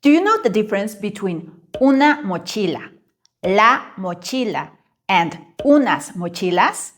Do you know the difference between una mochila, la mochila, and unas mochilas?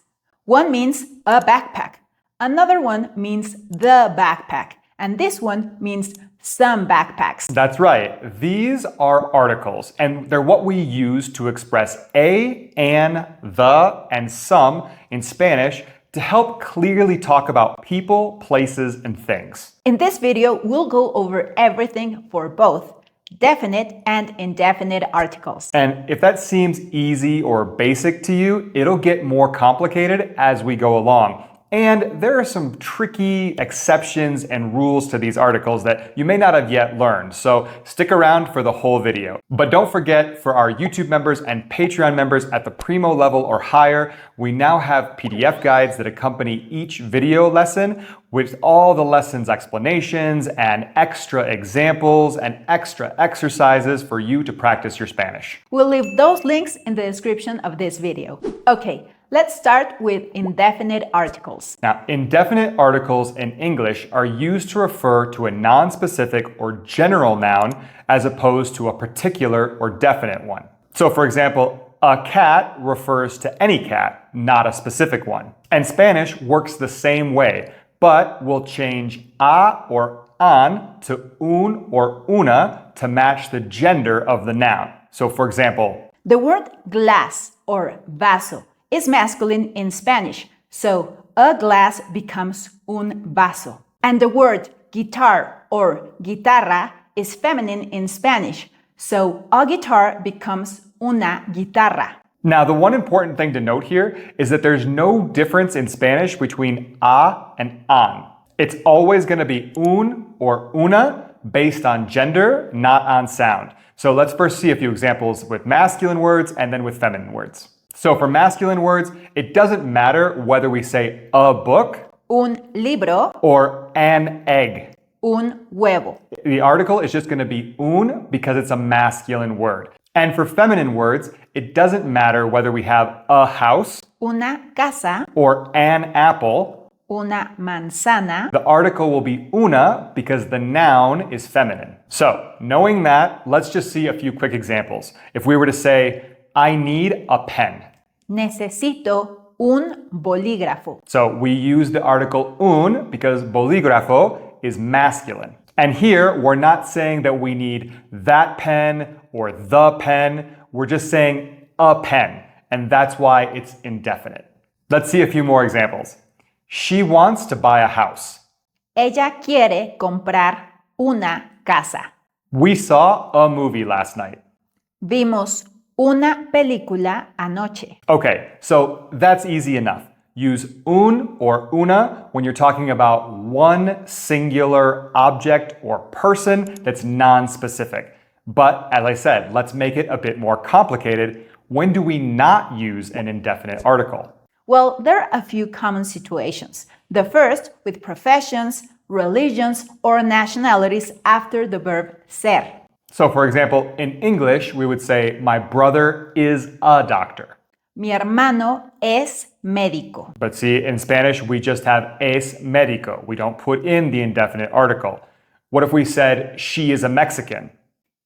One means a backpack, another one means the backpack, and this one means some backpacks. That's right. These are articles, and they're what we use to express a, an, the, and some in Spanish to help clearly talk about people, places, and things. In this video, we'll go over everything for both definite and indefinite articles. And if that seems easy or basic to you, it'll get more complicated as we go along. And there are some tricky exceptions and rules to these articles that you may not have yet learned, so stick around for the whole video. But don't forget, for our YouTube members and Patreon members at the Primo level or higher, we now have PDF guides that accompany each video lesson with all the lessons explanations and extra examples and extra exercises for you to practice your Spanish. We'll leave those links in the description of this video. Okay. Let's start with indefinite articles. Now, indefinite articles in English are used to refer to a non-specific or general noun as opposed to a particular or definite one. So, for example, a cat refers to any cat, not a specific one. And Spanish works the same way, but we'll change a or an to un or una to match the gender of the noun. So, for example, the word glass or vaso is masculine in Spanish, so a glass becomes un vaso. And the word guitar or guitarra is feminine in Spanish, so a guitar becomes una guitarra. Now, the one important thing to note here is that there's no difference in Spanish between a and an. It's always going to be un or una based on gender, not on sound. So let's first see a few examples with masculine words and then with feminine words. So for masculine words, it doesn't matter whether we say a book, un libro, or an egg. Un huevo. The article is just going to be un because it's a masculine word. And for feminine words, it doesn't matter whether we have a house, una casa, or an apple, una manzana. The article will be una because the noun is feminine. So, knowing that, let's just see a few quick examples. If we were to say, I need a pen. Necesito un bolígrafo. So we use the article un because bolígrafo is masculine. And here, we're not saying that we need that pen or the pen. We're just saying a pen. And that's why it's indefinite. Let's see a few more examples. She wants to buy a house. Ella quiere comprar una casa. We saw a movie last night. Vimos una película anoche. Okay, so that's easy enough. Use un or una when you're talking about one singular object or person that's non-specific. But as I said, let's make it a bit more complicated. When do we not use an indefinite article? Well, there are a few common situations. The first with professions, religions, or nationalities after the verb ser. So for example, in English, we would say, my brother is a doctor. Mi hermano es médico. But see, in Spanish, we just have es médico. We don't put in the indefinite article. What if we said, she is a Mexican?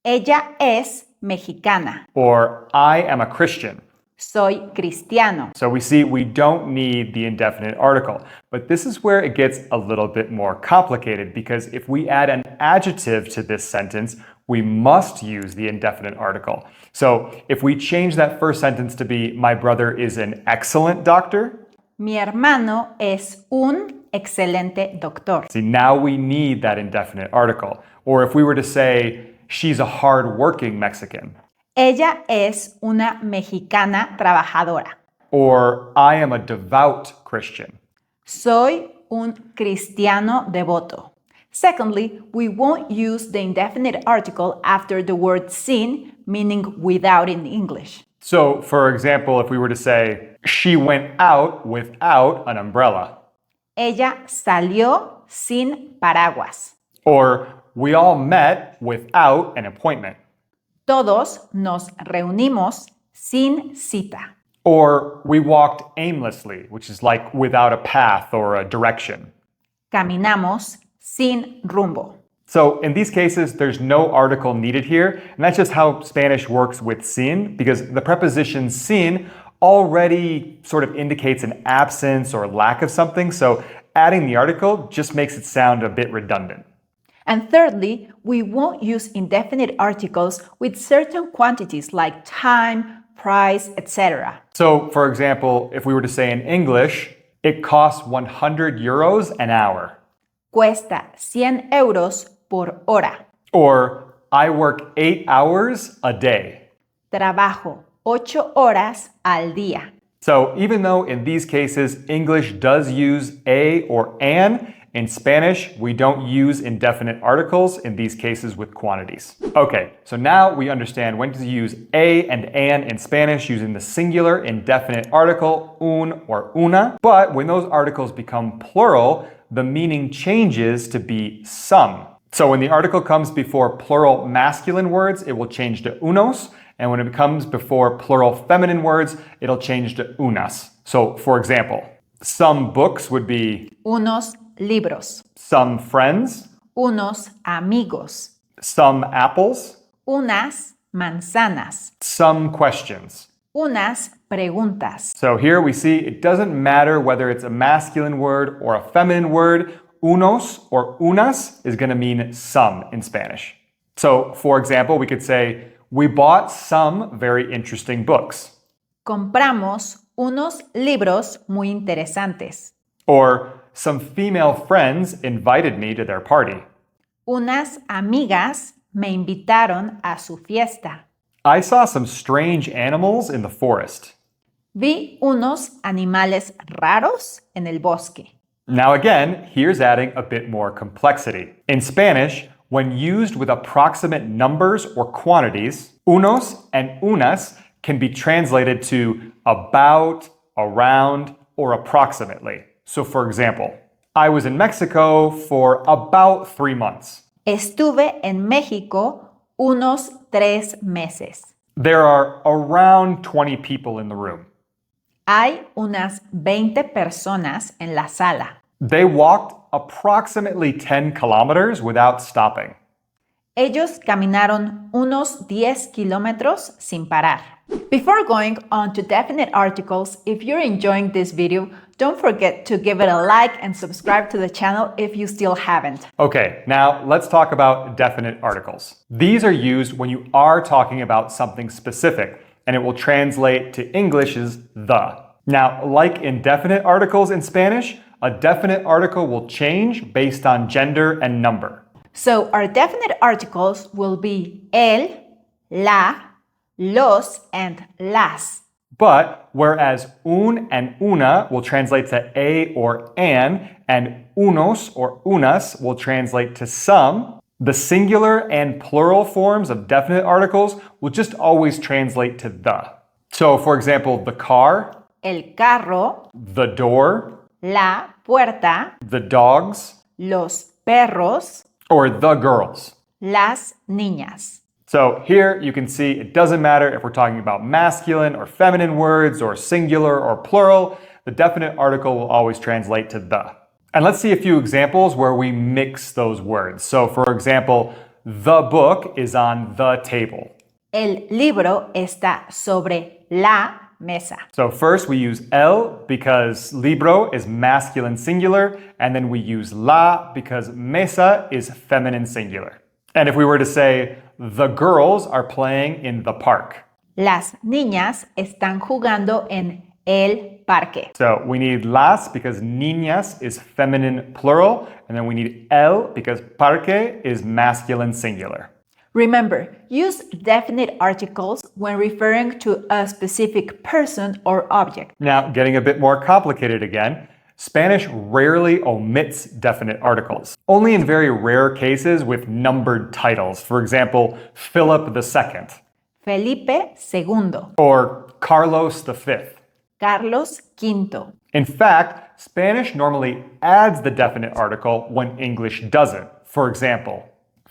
Ella es mexicana. Or, I am a Christian. Soy cristiano. So we see we don't need the indefinite article. But this is where it gets a little bit more complicated because if we add an adjective to this sentence, we must use the indefinite article. So if we change that first sentence to be, my brother is an excellent doctor. Mi hermano es un excelente doctor. See, now we need that indefinite article. Or if we were to say, she's a hard-working Mexican. Ella es una mexicana trabajadora. Or, I am a devout Christian. Soy un cristiano devoto. Secondly, we won't use the indefinite article after the word sin, meaning without in English. So, for example, if we were to say, she went out without an umbrella. Ella salió sin paraguas. Or, we all met without an appointment. Todos nos reunimos sin cita. Or, we walked aimlessly, which is like without a path or a direction. Caminamos sin rumbo. So in these cases, there's no article needed here, and that's just how Spanish works with sin, because the preposition sin already sort of indicates an absence or lack of something, so adding the article just makes it sound a bit redundant. And thirdly, we won't use indefinite articles with certain quantities like time, price, etc. So, for example, if we were to say in English, it costs 100 euros an hour. Cuesta 100 euros por hora. Or, I work 8 hours a day. Trabajo 8 horas al día. So, even though in these cases English does use a or an, in Spanish, we don't use indefinite articles in these cases with quantities. Okay, so now we understand when to use a and an in Spanish using the singular indefinite article un or una. But when those articles become plural, the meaning changes to be some. So when the article comes before plural masculine words, it will change to unos. And when it comes before plural feminine words, it'll change to unas. So for example, some books would be Unos libros. some friends, Unos amigos. some apples, Unas manzanas. some questions. Unas preguntas. So here we see it doesn't matter whether it's a masculine word or a feminine word. Unos or unas is going to mean some in Spanish. So for example, we could say, we bought some very interesting books. Compramos unos libros muy interesantes. Or some female friends invited me to their party. Unas amigas me invitaron a su fiesta. I saw some strange animals in the forest. Vi unos animales raros en el bosque. Now again, here's adding a bit more complexity. In Spanish, when used with approximate numbers or quantities, unos and unas can be translated to about, around, or approximately. So for example, I was in Mexico for about 3 months. Estuve en México unos 3 meses. There are around 20 people in the room. Hay unas 20 personas en la sala. They walked approximately 10 kilometers without stopping. Ellos caminaron unos 10 kilómetros sin parar. Before going on to definite articles, if you're enjoying this video, don't forget to give it a like and subscribe to the channel if you still haven't. Okay, now let's talk about definite articles. These are used when you are talking about something specific, and it will translate to English as the. Now, like indefinite articles in Spanish, a definite article will change based on gender and number. So our definite articles will be el, la, los, and las. But whereas un and una will translate to a or an, and unos or unas will translate to some, the singular and plural forms of definite articles will just always translate to the. So for example, the car, El carro, the door, la puerta, the dogs, los perros, or the girls. las niñas. So here you can see it doesn't matter if we're talking about masculine or feminine words or singular or plural, the definite article will always translate to the. And let's see a few examples where we mix those words. So for example, the book is on the table. El libro está sobre la mesa. So first we use el because libro is masculine singular, and then we use la because mesa is feminine singular. And if we were to say, the girls are playing in the park. Las niñas están jugando en el parque. So we need las because niñas is feminine plural, and then we need el because parque is masculine singular. Remember, use definite articles when referring to a specific person or object. Now, getting a bit more complicated again, Spanish rarely omits definite articles. Only in very rare cases with numbered titles. For example, Philip II. Felipe II. Or Carlos V. Carlos V. In fact, Spanish normally adds the definite article when English doesn't. For example,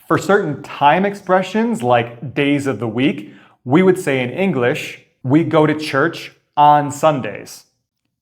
for certain time expressions like days of the week, we would say in English, we go to church on Sundays.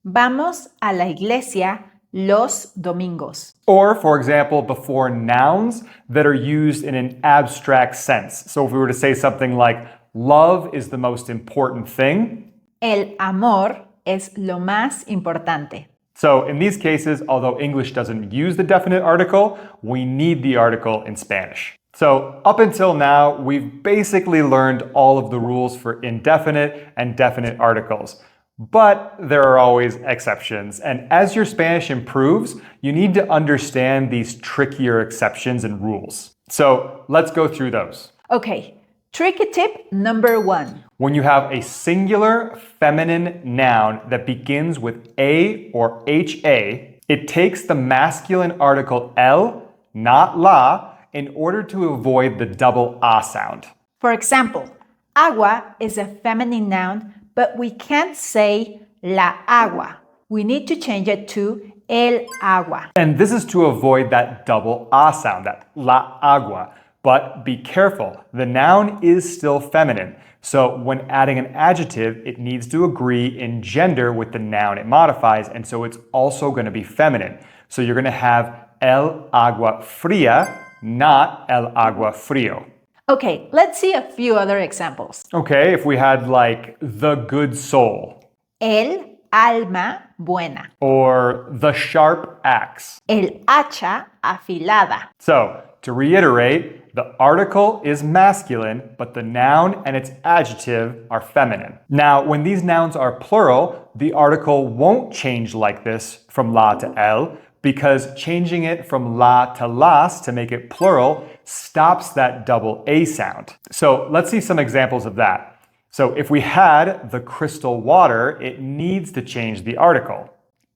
Vamos a la iglesia los domingos. Or, for example, before nouns that are used in an abstract sense. So if we were to say something like, love is the most important thing. El amor es lo más importante. So in these cases, although English doesn't use the definite article, we need the article in Spanish. So up until now, we've basically learned all of the rules for indefinite and definite articles. But there are always exceptions. And as your Spanish improves, you need to understand these trickier exceptions and rules. So let's go through those. Okay, tricky tip number 1. When you have a singular feminine noun that begins with a or ha, it takes the masculine article el, not la, in order to avoid the double a sound. For example, agua is a feminine noun, but we can't say la agua. We need to change it to el agua. And this is to avoid that double a sound, that la agua. But be careful, the noun is still feminine. So when adding an adjective, it needs to agree in gender with the noun it modifies, and so it's also going to be feminine. So you're going to have el agua fría, not el agua frío. Okay, let's see a few other examples. Okay, if we had like the good soul. El alma buena. Or the sharp axe. El hacha afilada. So, to reiterate, the article is masculine, but the noun and its adjective are feminine. Now, when these nouns are plural, the article won't change like this from la to el, because changing it from la to las to make it plural stops that double A sound. So let's see some examples of that. So if we had the crystal water, it needs to change the article.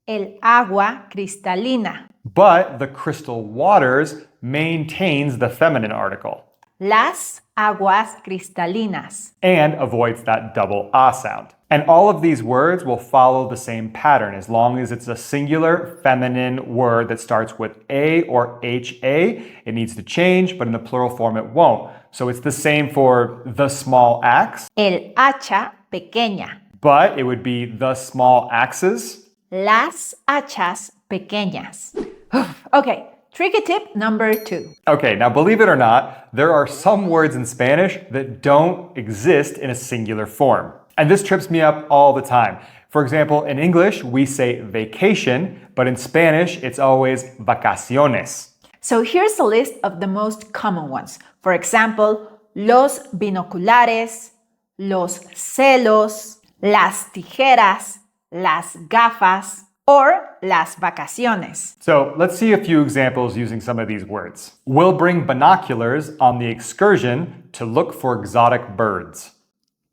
El agua cristalina. But the crystal waters maintains the feminine article. Las aguas cristalinas. And avoids that double A sound. And all of these words will follow the same pattern as long as it's a singular feminine word that starts with A or HA. It needs to change, but in the plural form it won't. So it's the same for the small axe. El hacha pequeña. But it would be the small axes. Las hachas pequeñas. Okay, tricky tip number 2. Okay, now believe it or not, there are some words in Spanish that don't exist in a singular form. And this trips me up all the time. For example, in English, we say vacation, but in Spanish, it's always vacaciones. So here's a list of the most common ones. For example, los binoculares, los celos, las tijeras, las gafas, or las vacaciones. So let's see a few examples using some of these words. We'll bring binoculars on the excursion to look for exotic birds.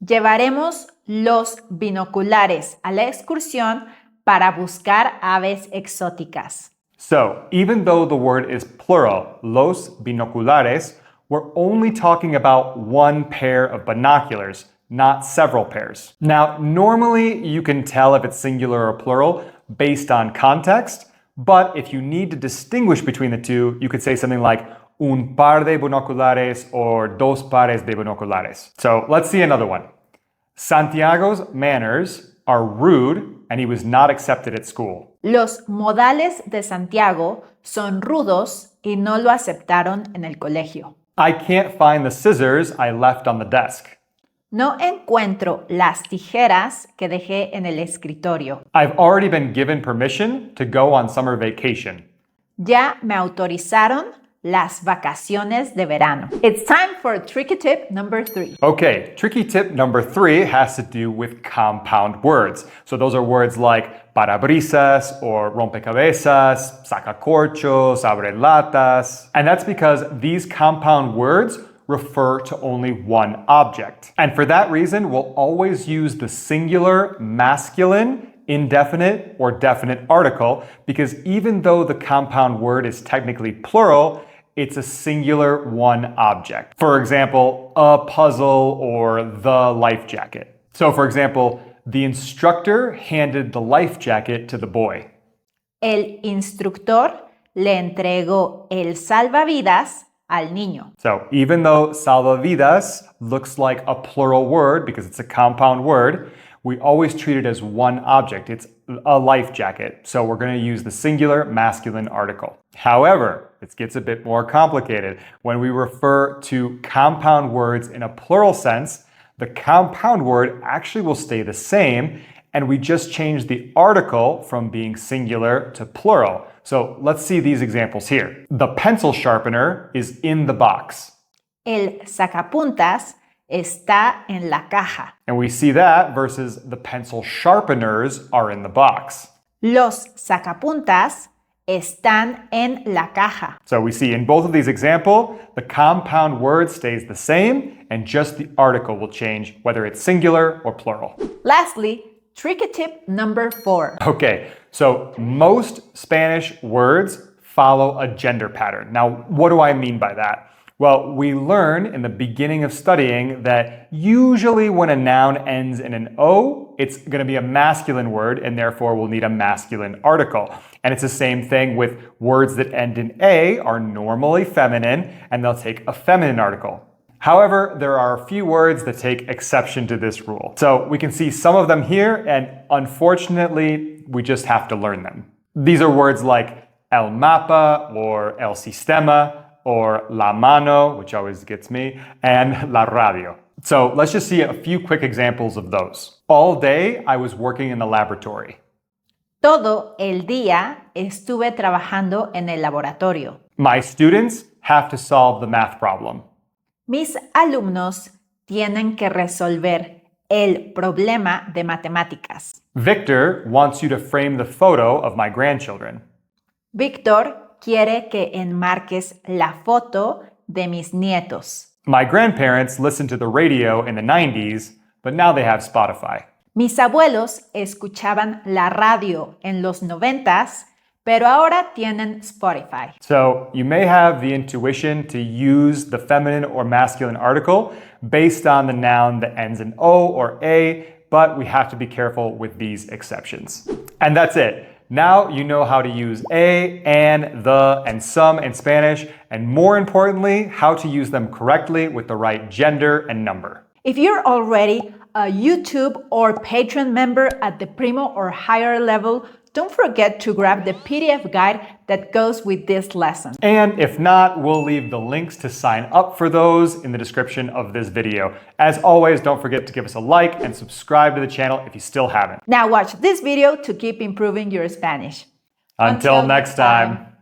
Llevaremos los binoculares a la excursión para buscar aves exóticas. So, even though the word is plural, los binoculares, we're only talking about one pair of binoculars, not several pairs. Now, normally you can tell if it's singular or plural based on context, but if you need to distinguish between the two, you could say something like un par de binoculares or dos pares de binoculares. So let's see another one. Santiago's manners are rude and he was not accepted at school. Los modales de Santiago son rudos y no lo aceptaron en el colegio. I can't find the scissors I left on the desk. No encuentro las tijeras que dejé en el escritorio. I've already been given permission to go on summer vacation. Ya me autorizaron las vacaciones de verano. It's time for tricky tip number 3. Okay, tricky tip number 3 has to do with compound words. So those are words like parabrisas or rompecabezas, sacacorchos, abrelatas. And that's because these compound words refer to only one object. And for that reason, we'll always use the singular masculine, indefinite, or definite article because even though the compound word is technically plural, it's a singular one object. For example, a puzzle or the life jacket. So for example, the instructor handed the life jacket to the boy. El instructor le entregó el salvavidas al niño. So even though salvavidas looks like a plural word because it's a compound word, we always treat it as one object. It's a life jacket. So we're going to use the singular masculine article. However, it gets a bit more complicated. When we refer to compound words in a plural sense, the compound word actually will stay the same, and we just change the article from being singular to plural. So let's see these examples here. The pencil sharpener is in the box. El sacapuntas está en la caja. And we see that versus the pencil sharpeners are in the box. Los sacapuntas están en la caja. So we see in both of these examples, the compound word stays the same and just the article will change, whether it's singular or plural. Lastly, tricky tip number 4. Okay, so most Spanish words follow a gender pattern. Now, what do I mean by that? Well, we learn in the beginning of studying that usually when a noun ends in an O, it's going to be a masculine word and therefore we'll need a masculine article. And it's the same thing with words that end in A are normally feminine and they'll take a feminine article. However, there are a few words that take exception to this rule. So we can see some of them here and unfortunately, we just have to learn them. These are words like el mapa or el sistema, or la mano, which always gets me, and la radio. So let's just see a few quick examples of those. All day, I was working in the laboratory. Todo el día estuve trabajando en el laboratorio. My students have to solve the math problem. Mis alumnos tienen que resolver el problema de matemáticas. Victor wants you to frame the photo of my grandchildren. Víctor quiere que enmarques la foto de mis nietos. My grandparents listened to the radio in the 90s, but now they have Spotify. Mis abuelos escuchaban la radio en los 90s, pero ahora tienen Spotify. So you may have the intuition to use the feminine or masculine article based on the noun that ends in O or A, but we have to be careful with these exceptions. And that's it. Now you know how to use a, and, the, and some in Spanish, and more importantly, how to use them correctly with the right gender and number. If you're already a YouTube or Patreon member at the Primo or higher level, don't forget to grab the PDF guide that goes with this lesson. And if not, we'll leave the links to sign up for those in the description of this video. As always, don't forget to give us a like and subscribe to the channel if you still haven't. Now watch this video to keep improving your Spanish. Until next time.